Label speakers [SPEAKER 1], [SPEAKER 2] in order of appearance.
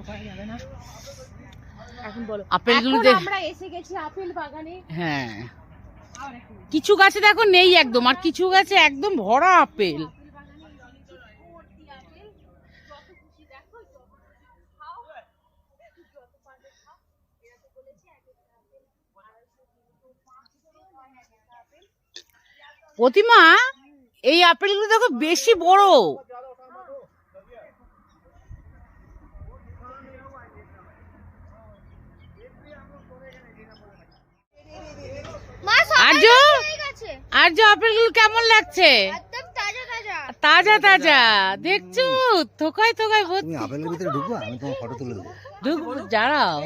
[SPEAKER 1] ঢোকা যাবে না। এখন বলো,
[SPEAKER 2] আপেলগুলো
[SPEAKER 1] আমরা এসে গেছি আপেল বাগানে।
[SPEAKER 2] হ্যাঁ, কিছু গাছে দেখো নেই একদম, আর কিছু গাছে একদম ভরা আপেল। প্রতিমা, এই আপেলগুলো দেখো বেশি বড়। আর্য আপেলগুলো কেমন লাগছে? তাজা তাজা দেখছো, থোকায় থোকায় ভর্তি।
[SPEAKER 3] তুমি আপেলের ভিতরে ঢুকবা, আমি তোমার ফটো তুলে দেবো।
[SPEAKER 2] ঢুকবো, দাঁড়াও।